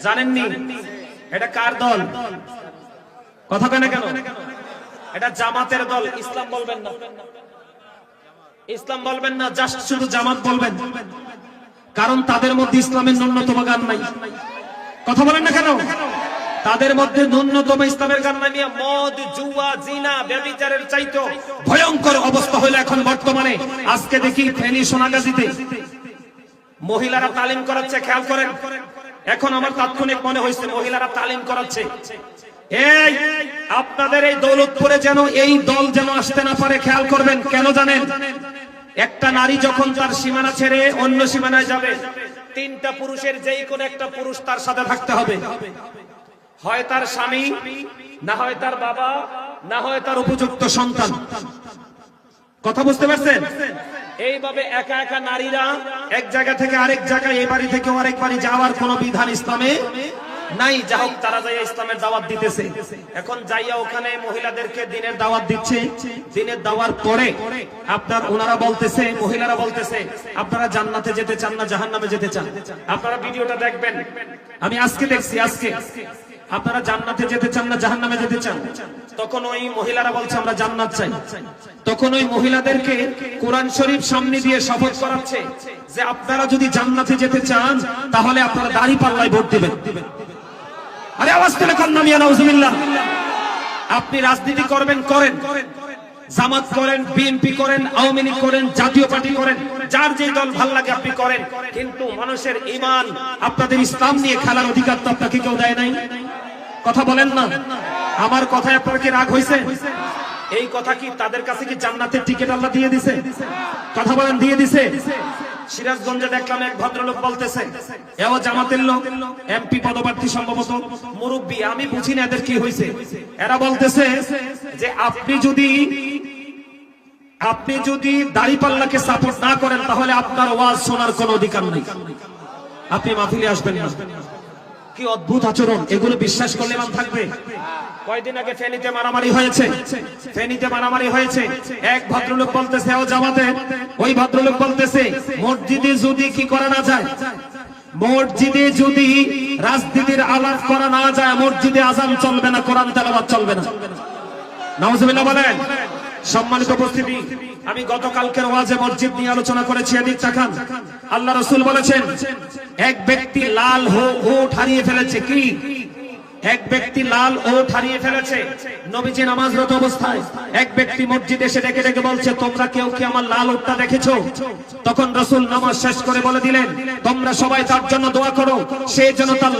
জানেননি এটা কার দল? কথা কেন কেন? এটা জামাতের দল। ইসলাম বলবেন না, ইসলাম বলবেন না, জাস্ট শুধু জামাত বলবেন, কারণ তাদের মধ্যে ইসলামের ন্যূনতম গান নাই। কথা বলেন না কেন? তাদের মধ্যে ন্যূনতম ইসলামের গান নাই। মদ, জুয়া, জিনা, ব্যভিচারের চাইতো ভয়ঙ্কর অবস্থা হলো এখন বর্তমানে। আজকে দেখি ফেনী সোনাগাজীতে মহিলারা তালিম করাচ্ছে, খেয়াল করেন। এখন আমার তাৎক্ষণিক মনে হয়েছে মহিলারা তালিম করাচ্ছে। এই আপনাদের এই দৌলতপুরে যেন এই দল যেন আসতে না পারে, খেয়াল করবেন। কেন জানেন? একটা নারী যখন তার সীমানা ছেড়ে অন্য সীমানায় যাবে, তিনটা পুরুষের যেই কোন একটা পুরুষ তার সাথে থাকতে হবে। হয় তার স্বামী, না হয় তার বাবা, না হয় তার উপযুক্ত সন্তান। কথা বুঝতে পারছেন? এইভাবে একা একা নারীরা এক জায়গা থেকে আরেক জায়গায়, এই বাড়ি থেকে আরেক বাড়ি যাওয়ার কোন বিধান ইসলামে নাই। যা হোক, তারা যাইয়া ইসলামের দাওয়াত দিতেছে। এখন যাইয়া ওখানে মহিলাদেরকে দিনের দাওয়াত দিচ্ছে। দিনের দাওয়ার পরে আপনার ওনারা বলতেছে, মহিলারা বলতেছে, আপনারা জান্নাতে যেতে চান না জাহান্নামে যেতে চান? আপনারা ভিডিওটা দেখবেন, আমি আজকে দেখছি। আজকে আপনারা জান্নাতে যেতে চান না জাহান্নামে যেতে চান? তখন ওই মহিলারা বলছে আমরা জান্নাত চাই। তখন ওই মহিলাদেরকে কোরআন শরীফ সামনে দিয়ে শপথ করাচ্ছে যে আপনারা যদি জান্নাতে যেতে চান তাহলে আপনারা দাঁড়িপাল্লায় ভোট দিবেন। আরে আওয়াজ তুলে কান্না মিয়া নাউজুবিল্লাহ। আপনি রাজনীতি করবেন, করেন, জামাত করেন, বিএনপি করেন, আওয়ামী লীগ করেন, জাতীয় পার্টি করেন, যার যে দল ভাল লাগে আপনি করেন, কিন্তু মানুষের ঈমান, আপনাদের ইসলাম নিয়ে খেলার অধিকার তো আপনাকে কেউ দেয় নাই। কথা বলেন না। আমার কথায় আপনার কি রাগ হয়েছে? এই কথা কি তাদের কাছে কি জান্নাতের টিকিট আল্লাহ দিয়ে দিছে? কথা বলেন, দিয়ে দিছে? সিরাজগঞ্জে দেখলাম এক ভদ্রলোক বলতেছে, এও জামাতের লোক, এমপি পদপ্রার্থী, সম্ভবত মুরব্বী, আমি বুঝি না এদের কি হয়েছে। এরা বলতেছে যে আপনি যদি দাড়িপাল্লাকে সাপোর্ট না করেন তাহলে আপনার ওয়াজ শোনার কোনো অধিকার নেই, আপনি মাহফিলে আসবেন না। কি অদ্ভুত আচরণ! এগুলো বিশ্বাস করলে মান থাকবে? কয়দিন আগে ফেনীতে মারামারি হয়েছে, ফেনীতে মারামারি হয়েছে। এক ভদ্রলোক বলতেছে ও জামাতে, ওই ভদ্রলোক বলতেছে মসজিদে যদি কি করা না যায়, মসজিদে যদি রাজনীতির আলাপ করা না যায়, মসজিদে আযান চলবে না, কোরআন তেলাওয়াত চলবে না। নাউজুবিল্লাহ বলেন। সম্মানিত উপস্থিতি, আমি গতকালকের ওয়াজে মসজিদ নিয়ে আলোচনা করেছি। এদিক তাকান। আল্লাহ রাসূল বলেছেন এক ব্যক্তি লাল ওট হারিয়ে ফেলেছে। কি? এক ব্যক্তি লাল ওট হারিয়ে ফেলেছে। নবীজি নামাজরত অবস্থায় এক ব্যক্তি মসজিদে এসে ডেকে ডেকে বলছে, তোমরা কেউ কি আমার লাল ওটটা দেখেছো? তখন রাসূল নামাজ শেষ করে বলে দিলেন, তোমরা সবাই তার জন্য দোয়া করো, সে যেন তার